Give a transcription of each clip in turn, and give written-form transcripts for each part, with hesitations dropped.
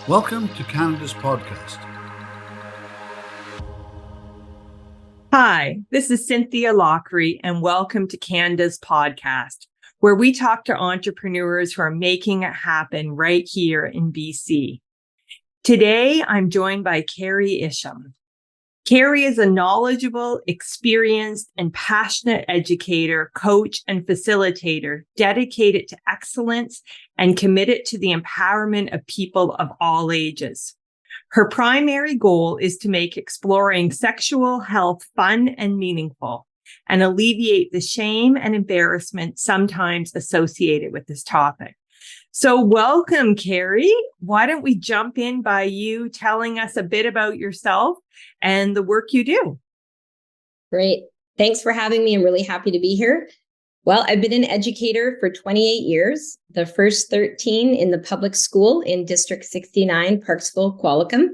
Welcome to Canada's podcast. Hi, this is Cynthia Lockery, and welcome to Canada's podcast, where we talk to entrepreneurs who are making it happen right here in BC. Today, I'm joined by Kerri Isham. Kerri is a knowledgeable, experienced, and passionate educator, coach, and facilitator dedicated to excellence and committed to the empowerment of people of all ages. Her primary goal is to make exploring sexual health fun and meaningful and alleviate the shame and embarrassment sometimes associated with this topic. So welcome, Kerri. Why don't we jump in by you telling us a bit about yourself and the work you do? Great. Thanks for having me. I'm really happy to be here. Well, I've been an educator for 28 years, the first 13 in the public school in District 69, Parksville, Qualicum.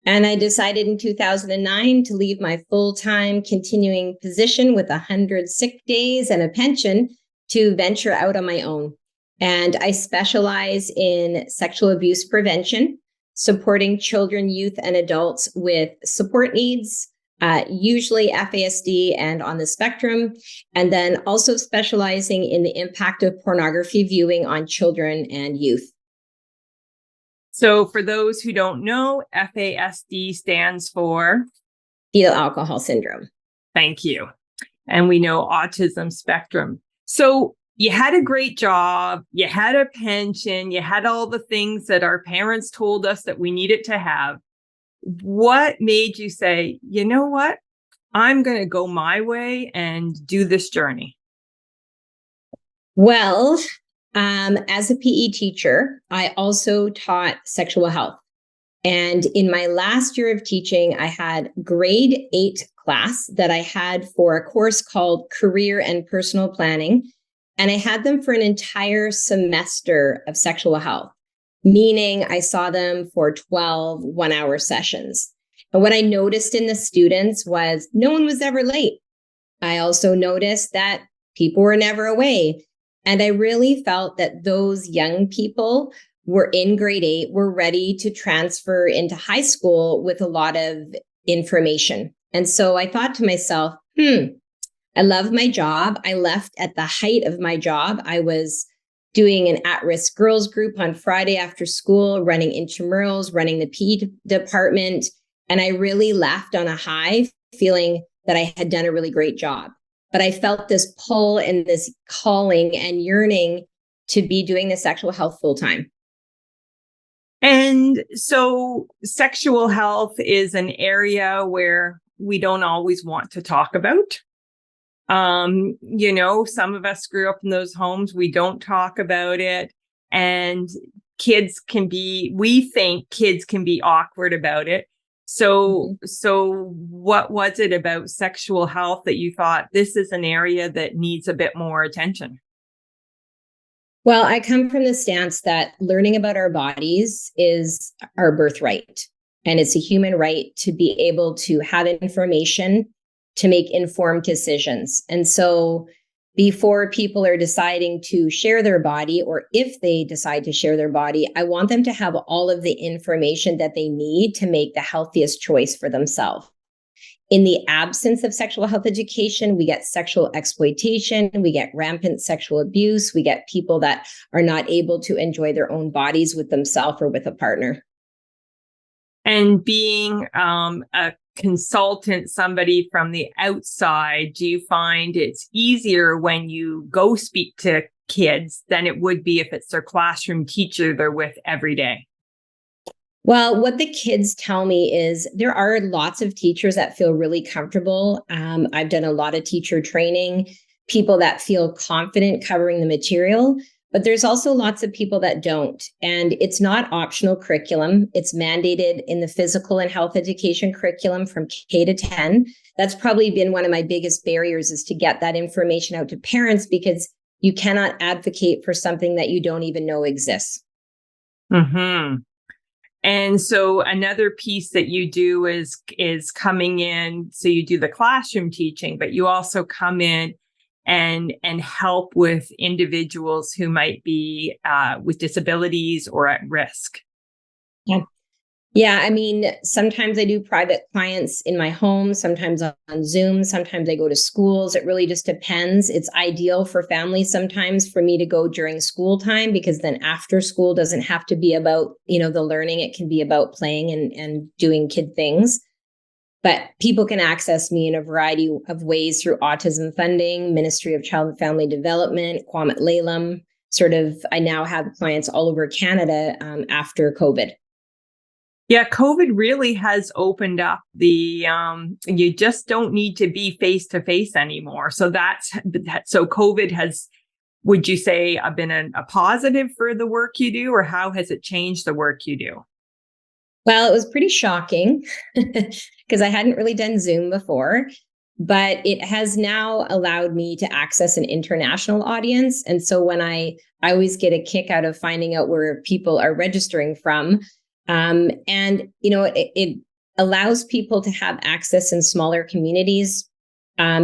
And I decided in 2009 to leave my full-time continuing position with 100 sick days and a pension to venture out on my own. And I specialize in sexual abuse prevention, supporting children, youth, and adults with support needs, usually FASD and on the spectrum, and then also specializing in the impact of pornography viewing on children and youth. So for those who don't know, FASD stands for? Fetal alcohol syndrome. Thank you. And we know autism spectrum. So you had a great job, you had a pension, you had all the things that our parents told us that we needed to have. What made you say, you know what, I'm going to go my way and do this journey? Well, as a PE teacher, I also taught sexual health. And in my last year of teaching, I had grade 8 class that I had for a course called Career and Personal Planning. And I had them for an entire semester of sexual health, meaning I saw them for 12 one-hour sessions. And what I noticed in the students was no one was ever late. I also noticed that people were never away. And I really felt that those young people were in grade 8, were ready to transfer into high school with a lot of information. And so I thought to myself, I love my job. I left at the height of my job. I was doing an at-risk girls group on Friday after school, running intramurals, running the PE department. And I really left on a high, feeling that I had done a really great job. But I felt this pull and this calling and yearning to be doing the sexual health full time. And so sexual health is an area where we don't always want to talk about. Some of us grew up in those homes. We don't talk about it. And we think kids can be awkward about it. So what was it about sexual health that you thought this is an area that needs a bit more attention? Well, I come from the stance that learning about our bodies is our birthright. And it's a human right to be able to have information to make informed decisions. And so before people are deciding to share their body, or if they decide to share their body, I want them to have all of the information that they need to make the healthiest choice for themselves. In the absence of sexual health education, we get sexual exploitation, we get rampant sexual abuse, we get people that are not able to enjoy their own bodies with themselves or with a partner. And being a consultant, somebody from the outside, do you find it's easier when you go speak to kids than it would be if it's their classroom teacher they're with every day? Well, what the kids tell me is there are lots of teachers that feel really comfortable. I've done a lot of teacher training, people that feel confident covering the material. But there's also lots of people that don't. And it's not optional curriculum. It's mandated in the physical and health education curriculum from K to 10. That's probably been one of my biggest barriers, is to get that information out to parents, because you cannot advocate for something that you don't even know exists. Mm-hmm. And so another piece that you do is coming in. So you do the classroom teaching, but you also come in and help with individuals who might be with disabilities or at risk. Yeah. Yeah, I mean, sometimes I do private clients in my home, sometimes on Zoom, sometimes I go to schools. It really just depends. It's ideal for families sometimes for me to go during school time, because then after school doesn't have to be about, the learning. It can be about playing and doing kid things. But people can access me in a variety of ways through autism funding, Ministry of Child and Family Development, Kwame Lalem. I now have clients all over Canada after COVID. Yeah, COVID really has opened up you just don't need to be face to face anymore. So so COVID has, would you say, been a positive for the work you do, or how has it changed the work you do? Well, it was pretty shocking because I hadn't really done Zoom before, but it has now allowed me to access an international audience. And so when I always get a kick out of finding out where people are registering from. It allows people to have access in smaller communities,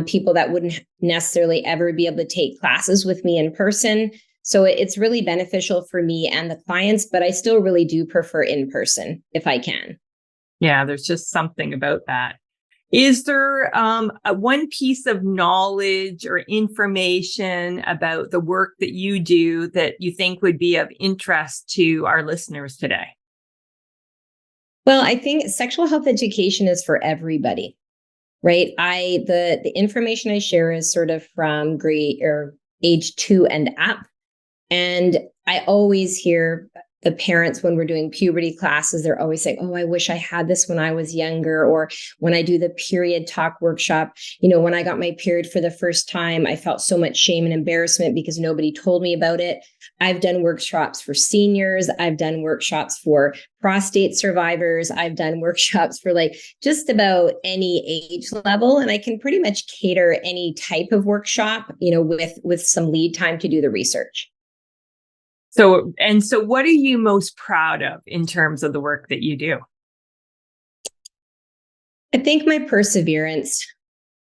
people that wouldn't necessarily ever be able to take classes with me in person. So it's really beneficial for me and the clients, but I still really do prefer in person if I can. Yeah, there's just something about that. Is there one piece of knowledge or information about the work that you do that you think would be of interest to our listeners today? Well, I think sexual health education is for everybody, right? The information I share is sort of from grade or age 2 and up. And I always hear the parents when we're doing puberty classes, they're always saying, oh, I wish I had this when I was younger. Or when I do the period talk workshop, when I got my period for the first time, I felt so much shame and embarrassment because nobody told me about it. I've done workshops for seniors. I've done workshops for prostate survivors. I've done workshops for just about any age level. And I can pretty much cater any type of workshop, with some lead time to do the research. So what are you most proud of in terms of the work that you do? I think my perseverance.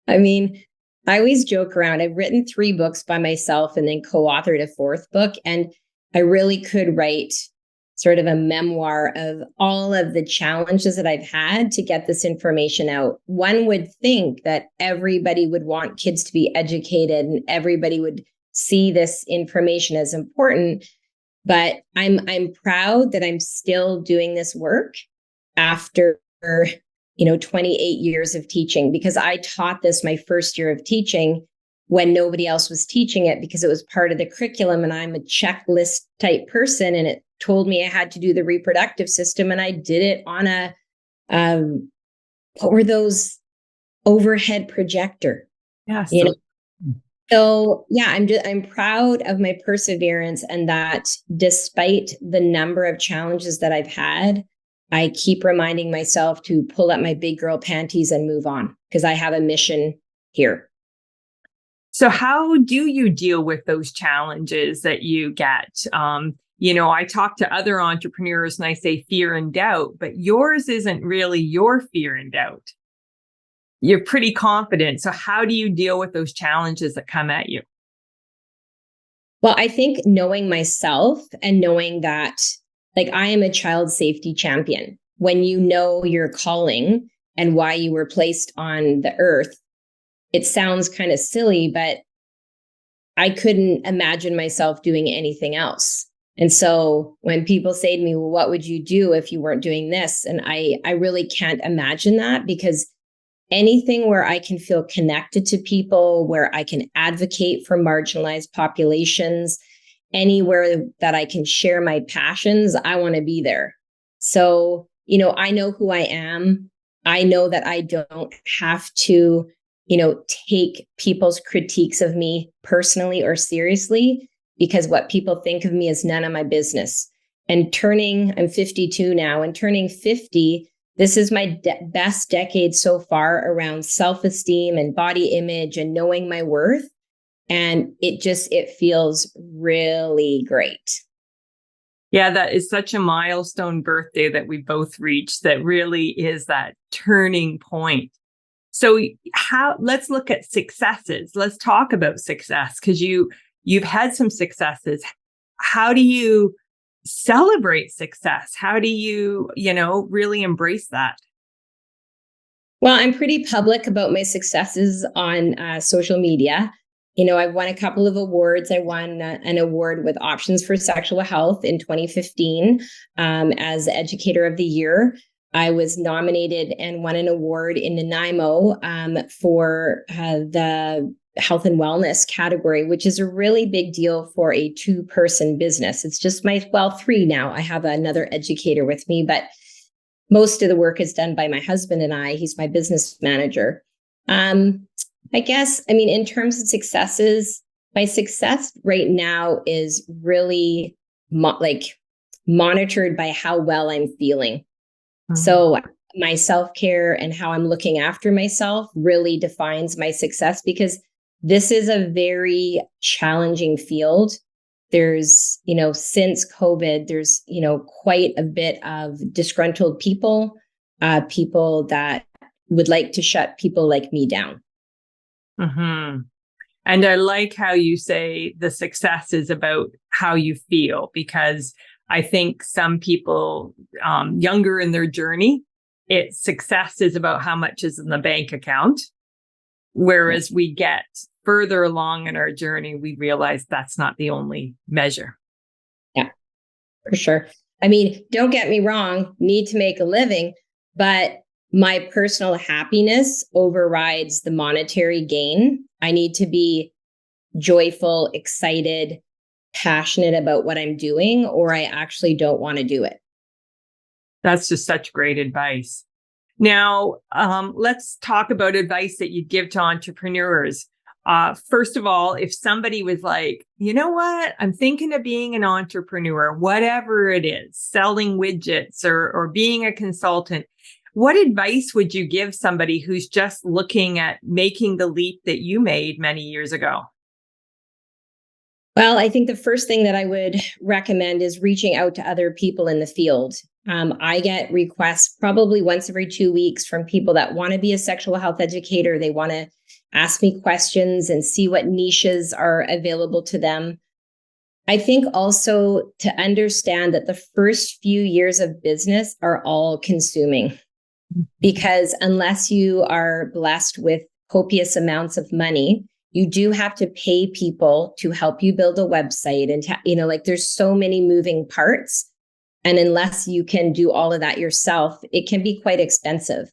I mean, I always joke around. I've written 3 books by myself and then co-authored a 4th book. And I really could write sort of a memoir of all of the challenges that I've had to get this information out. One would think that everybody would want kids to be educated and everybody would see this information as important. But I'm proud that I'm still doing this work after 28 years of teaching, because I taught this my first year of teaching when nobody else was teaching it because it was part of the curriculum, and I'm a checklist type person, and it told me I had to do the reproductive system, and I did it on a what were those, overhead projector. Yes. So yeah, I'm proud of my perseverance, and that despite the number of challenges that I've had, I keep reminding myself to pull up my big girl panties and move on, because I have a mission here. So how do you deal with those challenges that you get? I talk to other entrepreneurs and I say fear and doubt, but yours isn't really your fear and doubt. You're pretty confident. So how do you deal with those challenges that come at you? Well, I think knowing myself and knowing that, I am a child safety champion. When you know your calling and why you were placed on the earth, it sounds kind of silly, but I couldn't imagine myself doing anything else. And so when people say to me, well, what would you do if you weren't doing this? And I really can't imagine that, because anything where I can feel connected to people, where I can advocate for marginalized populations, anywhere that I can share my passions, I want to be there. So, I know who I am. I know that I don't have to, take people's critiques of me personally or seriously, because what people think of me is none of my business. And I'm 52 now, and turning 50, this is my best decade so far around self-esteem and body image and knowing my worth. And it feels really great. Yeah, that is such a milestone birthday that we both reached. That really is that turning point. So let's look at successes. Let's talk about success, because you've had some successes. How do you celebrate success? How do you, really embrace that? Well, I'm pretty public about my successes on social media. I've won a couple of awards. I won an award with Options for Sexual Health in 2015 as Educator of the Year. I was nominated and won an award in Nanaimo for the health and wellness category, which is a really big deal for a two-person business. It's just three now. I have another educator with me, but most of the work is done by my husband and I. He's my business manager. I guess, in terms of successes, my success right now is really monitored by how well I'm feeling. Mm-hmm. So my self-care and how I'm looking after myself really defines my success, because this is a very challenging field. There's, since COVID, there's, quite a bit of disgruntled people, people that would like to shut people like me down. Mm-hmm. And I like how you say the success is about how you feel, because I think some people younger in their journey, success is about how much is in the bank account. Whereas we get further along in our journey, we realize that's not the only measure. Yeah, for sure. Don't get me wrong, need to make a living, but my personal happiness overrides the monetary gain. I need to be joyful, excited, passionate about what I'm doing, or I actually don't want to do it. That's just such great advice. Now, let's talk about advice that you'd give to entrepreneurs. First of all, if somebody was like, you know what, I'm thinking of being an entrepreneur, whatever it is, selling widgets or being a consultant, what advice would you give somebody who's just looking at making the leap that you made many years ago? Well, I think the first thing that I would recommend is reaching out to other people in the field. I get requests probably once every 2 weeks from people that want to be a sexual health educator. They want to ask me questions and see what niches are available to them. I think also to understand that the first few years of business are all consuming, because unless you are blessed with copious amounts of money, you do have to pay people to help you build a website. And, there's so many moving parts. And unless you can do all of that yourself, it can be quite expensive.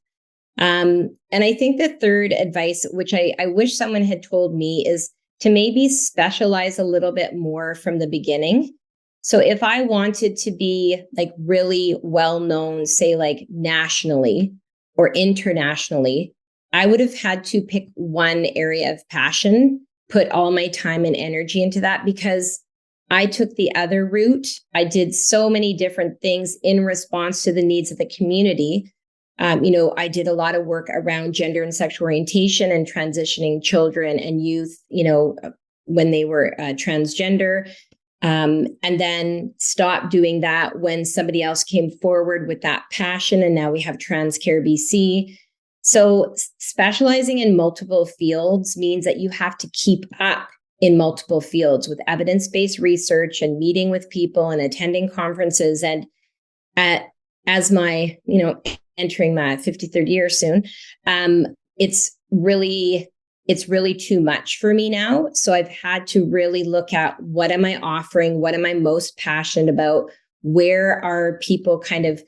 And I think the third advice, which I wish someone had told me, is to maybe specialize a little bit more from the beginning. So if I wanted to be really well-known, say nationally or internationally, I would have had to pick one area of passion, put all my time and energy into that, because I took the other route. I did so many different things in response to the needs of the community. I did a lot of work around gender and sexual orientation and transitioning children and youth, when they were transgender, and then stopped doing that when somebody else came forward with that passion. And now we have Trans Care BC. So specializing in multiple fields means that you have to keep up in multiple fields with evidence-based research and meeting with people and attending conferences. And as my, entering my 53rd year soon, it's really too much for me now. So I've had to really look at what am I offering? What am I most passionate about? Where are people kind of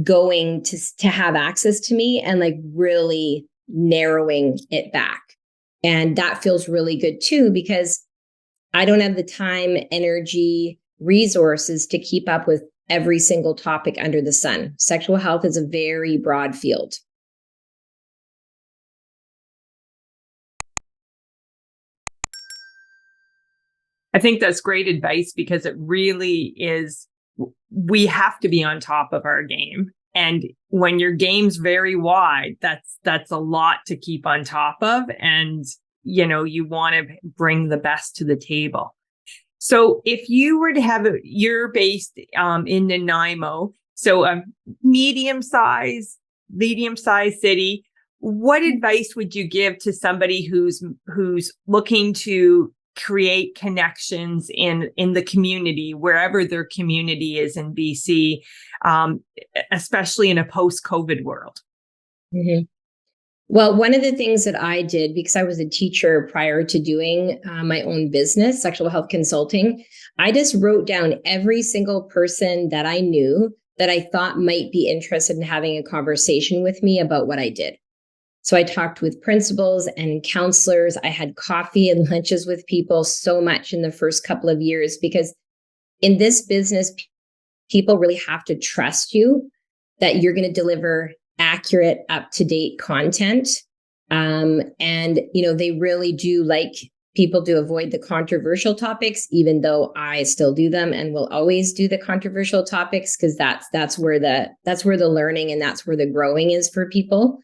going to have access to me, and really narrowing it back. And that feels really good too, because I don't have the time, energy, resources to keep up with every single topic under the sun. Sexual health is a very broad field. I think that's great advice, because it really is, we have to be on top of our game. And when your game's very wide, that's a lot to keep on top of. And, you want to bring the best to the table. So if you were to have you're based in Nanaimo, so a medium-sized city, what advice would you give to somebody who's looking to create connections in the community, wherever their community is in BC, especially in a post-COVID world? Mm-hmm. Well, one of the things that I did, because I was a teacher prior to doing my own business, sexual health consulting, I just wrote down every single person that I knew that I thought might be interested in having a conversation with me about what I did. So I talked with principals and counselors. I had coffee and lunches with people so much in the first couple of years, because in this business, people really have to trust you that you're going to deliver accurate, up-to-date content. And, they really do like people to avoid the controversial topics, even though I still do them and will always do the controversial topics, because that's where the learning and that's where the growing is for people.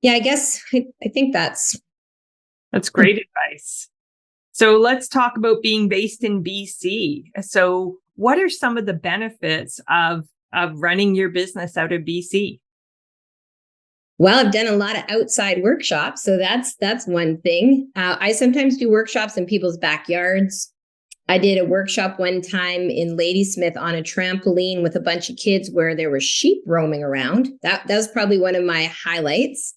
Yeah, I guess I think that's great advice. So let's talk about being based in BC. So what are some of the benefits of running your business out of BC? Well, I've done a lot of outside workshops, so that's one thing. I sometimes do workshops in people's backyards. I did a workshop one time in Ladysmith on a trampoline with a bunch of kids where there were sheep roaming around. That was probably one of my highlights.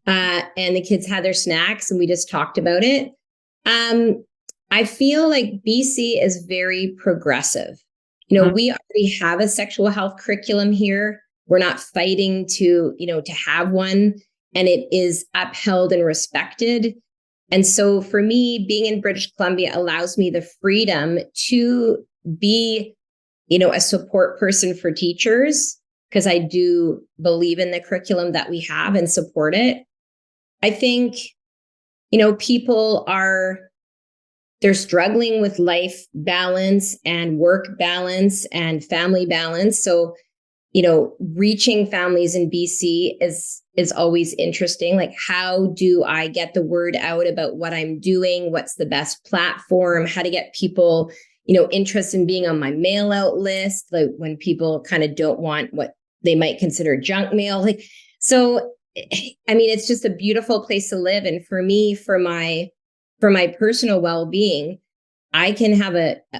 And the kids had their snacks and we just talked about it. I feel like BC is very progressive. We already have a sexual health curriculum here. We're not fighting to have one, and it is upheld and respected. And so for me, being in British Columbia allows me the freedom to be, a support person for teachers, because I do believe in the curriculum that we have and support it. I think, people they're struggling with life balance and work balance and family balance. So, reaching families in BC is always interesting. Like, how do I get the word out about what I'm doing? What's the best platform? How to get people, interested in being on my mail out list, like when people kind of don't want what they might consider junk mail. So, it's just a beautiful place to live. And for me, for my personal well-being, I can have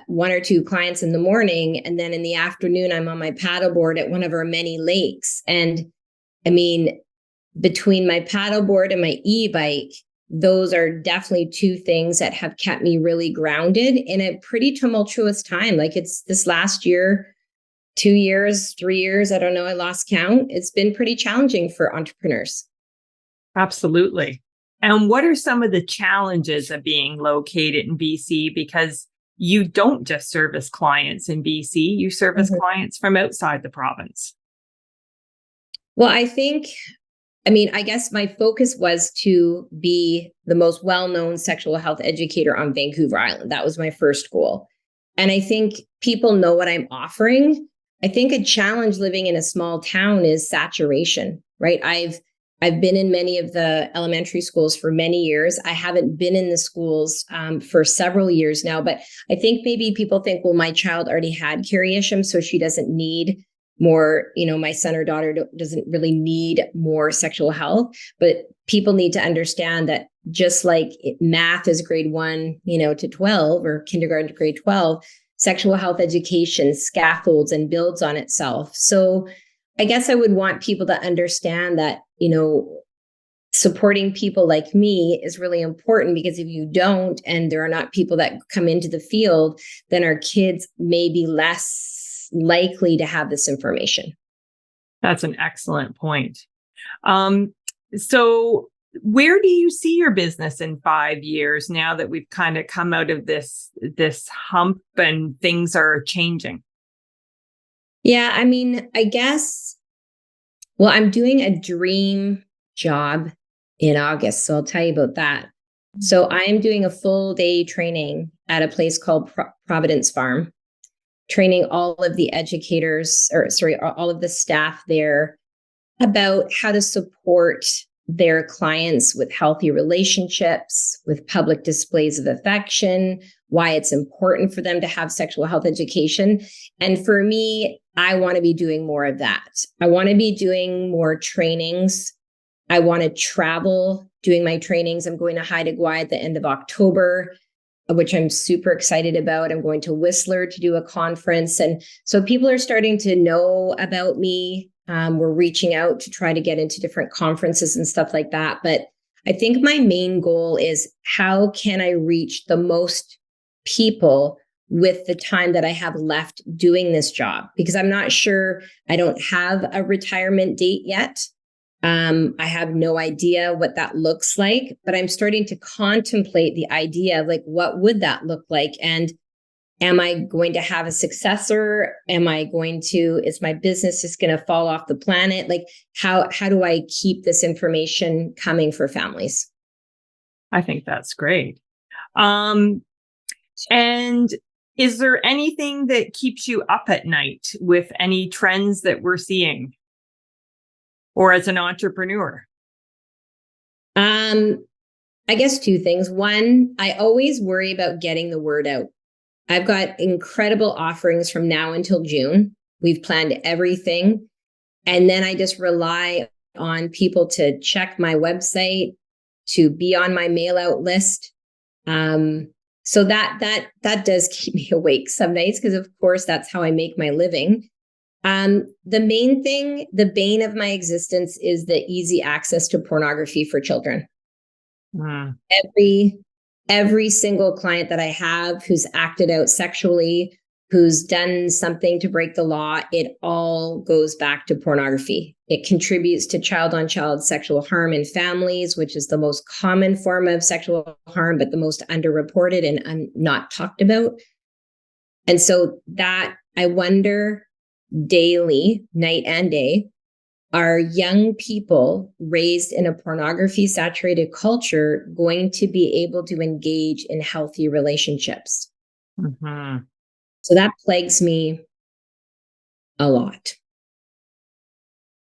one or two clients in the morning, and then in the afternoon, I'm on my paddleboard at one of our many lakes. And between my paddleboard and my e-bike, those are definitely two things that have kept me really grounded in a pretty tumultuous time. Like, it's this last year, 2 years, 3 years, I don't know, I lost count. It's been pretty challenging for entrepreneurs. Absolutely. And what are some of the challenges of being located in BC? Because you don't just service clients in BC, you service clients from outside the province. Well, I guess my focus was to be the most well-known sexual health educator on Vancouver Island. That was my first goal. And I think people know what I'm offering. I think a challenge living in a small town is saturation, right? I've been in many of the elementary schools for many years. I haven't been in the schools for several years now, but I think maybe people think, well, my child already had Kerri Isham, so she doesn't need more, my son or daughter doesn't really need more sexual health. But people need to understand that just like math is grade 1, to 12, or kindergarten to grade 12, sexual health education scaffolds and builds on itself. So I guess I would want people to understand that, supporting people like me is really important, because if you don't, and there are not people that come into the field, then our kids may be less likely to have this information. That's an excellent point. So where do you see your business in 5 years now that we've kind of come out of this hump and things are changing? Yeah, I guess, well, I'm doing a dream job in August, so I'll tell you about that. So I am doing a full day training at a place called Providence Farm, training all of the educators, all of the staff there about how to support their clients with healthy relationships, with public displays of affection, why it's important for them to have sexual health education. And for me, I want to be doing more of that. I want to be doing more trainings. I want to travel doing my trainings. I'm going to Haida Gwaii at the end of October, which I'm super excited about. I'm going to Whistler to do a conference. And so people are starting to know about me. We're reaching out to try to get into different conferences and stuff like that. But I think my main goal is, how can I reach the most people with the time that I have left doing this job? Because I'm not sure, I don't have a retirement date yet. I have no idea what that looks like, but I'm starting to contemplate the idea of, like, what would that look like? And am I going to have a successor? Is my business just going to fall off the planet? Like, how do I keep this information coming for families? I think that's great. And is there anything that keeps you up at night with any trends that we're seeing, or as an entrepreneur? I guess two things. One, I always worry about getting the word out. I've got incredible offerings from now until June. We've planned everything. And then I just rely on people to check my website, to be on my mail out list. So that does keep me awake some nights, because of course that's how I make my living. The main thing, the bane of my existence, is the easy access to pornography for children. Every single client that I have who's acted out sexually, who's done something to break the law, it all goes back to pornography. It contributes to child-on-child sexual harm in families, which is the most common form of sexual harm, but the most underreported and not talked about. And so that, I wonder daily, night and day, are young people raised in a pornography-saturated culture going to be able to engage in healthy relationships? Mm-hmm. So that plagues me a lot.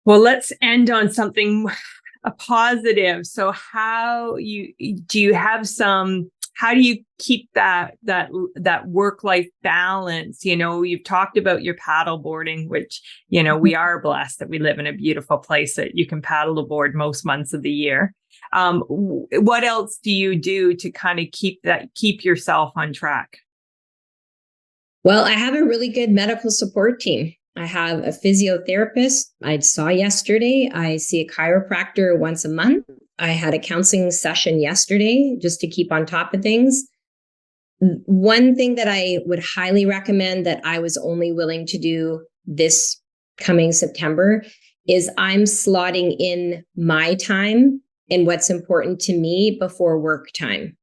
Well, let's end on something a positive. So how do you keep that work-life balance? You know, you've talked about your paddleboarding, which, you know, we are blessed that we live in a beautiful place that you can paddleboard most months of the year. What else do you do to kind of keep yourself on track? Well, I have a really good medical support team. I have a physiotherapist I saw yesterday. I see a chiropractor once a month. I had a counseling session yesterday just to keep on top of things. One thing that I would highly recommend, that I was only willing to do this coming September, is I'm slotting in my time and what's important to me before work time.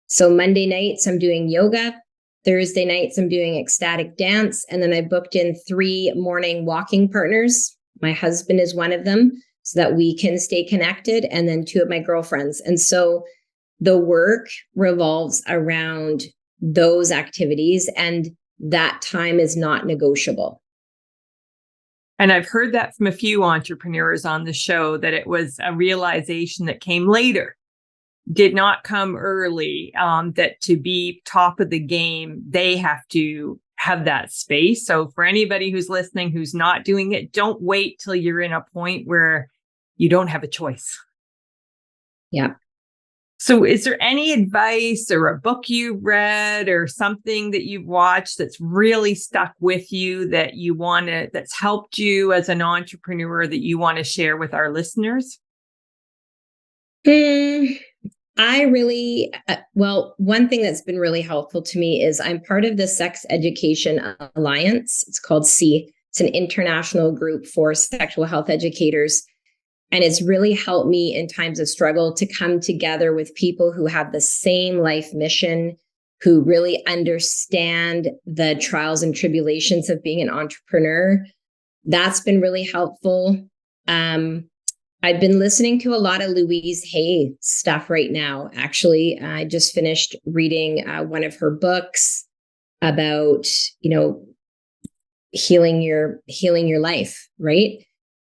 So Monday nights, I'm doing yoga. Thursday nights, I'm doing ecstatic dance. And then I booked in 3 morning walking partners. My husband is one of them, so that we can stay connected, and then 2 of my girlfriends. And so the work revolves around those activities, and that time is not negotiable. And I've heard that from a few entrepreneurs on the show, that it was a realization that came later, did not come early, that to be top of the game, they have to have that space. So for anybody who's listening, who's not doing it, don't wait till you're in a point where you don't have a choice. Yeah. So is there any advice or a book you read or something that you've watched that's really stuck with you, that that's helped you as an entrepreneur, that you want to share with our listeners? One thing that's been really helpful to me is I'm part of the Sex Education Alliance. It's called SEE. It's an international group for sexual health educators. And it's really helped me in times of struggle to come together with people who have the same life mission, who really understand the trials and tribulations of being an entrepreneur. That's been really helpful. I've been listening to a lot of Louise Hay stuff right now. Actually, I just finished reading one of her books about, healing your life, right?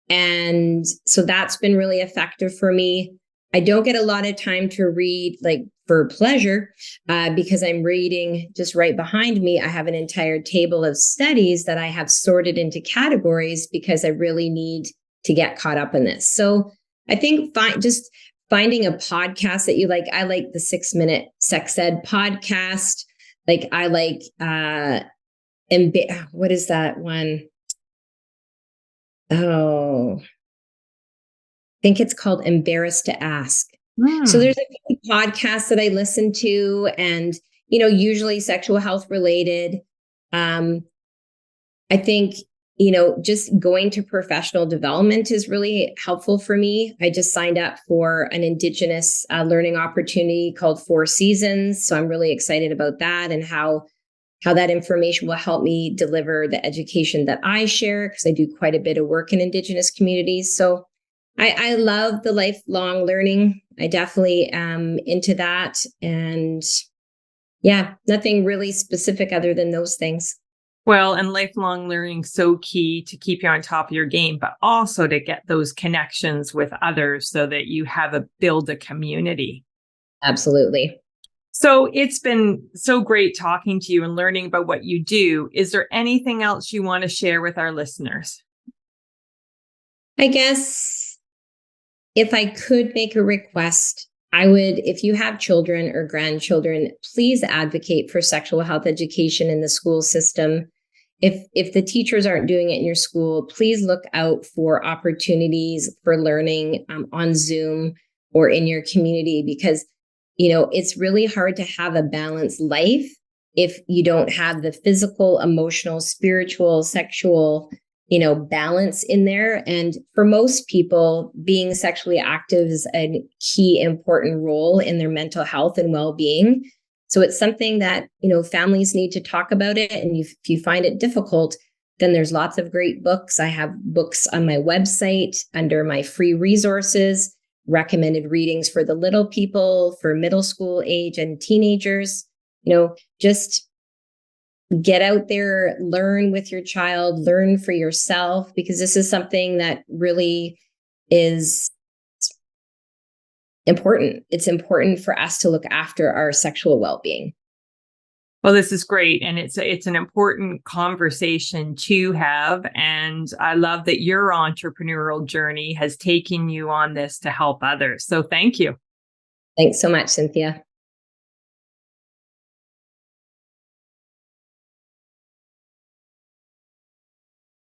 And so that's been really effective for me. I don't get a lot of time to read for pleasure because I'm reading just right behind me. I have an entire table of studies that I have sorted into categories because I really need to get caught up in this. So I think just finding a podcast that you like. I like the 6-minute sex ed podcast. Like I like, what is that one? Oh, I think it's called Embarrassed to Ask. So there's a few podcasts that I listen to, and, usually sexual health related. I think, just going to professional development is really helpful for me. I just signed up for an Indigenous learning opportunity called 4 Seasons. So I'm really excited about that and how that information will help me deliver the education that I share, because I do quite a bit of work in Indigenous communities. So I love the lifelong learning. I definitely am into that. And yeah, nothing really specific other than those things. Well, and lifelong learning so key to keep you on top of your game, but also to get those connections with others so that you build a community. Absolutely. So it's been so great talking to you and learning about what you do. Is there anything else you want to share with our listeners? I guess if I could make a request, I would, if you have children or grandchildren, please advocate for sexual health education in the school system. If the teachers aren't doing it in your school, please look out for opportunities for learning on Zoom or in your community, because, it's really hard to have a balanced life if you don't have the physical, emotional, spiritual, sexual, balance in there. And for most people, being sexually active is a key important role in their mental health and well-being. So it's something that, families need to talk about it. And if you find it difficult, then there's lots of great books. I have books on my website under my free resources, recommended readings for the little people, for middle school age and teenagers. Just get out there, learn with your child, learn for yourself, because this is something that really is important. It's important for us to look after our sexual well-being. Well, this is great. And it's an important conversation to have. And I love that your entrepreneurial journey has taken you on this to help others. So thank you. Thanks so much, Cynthia.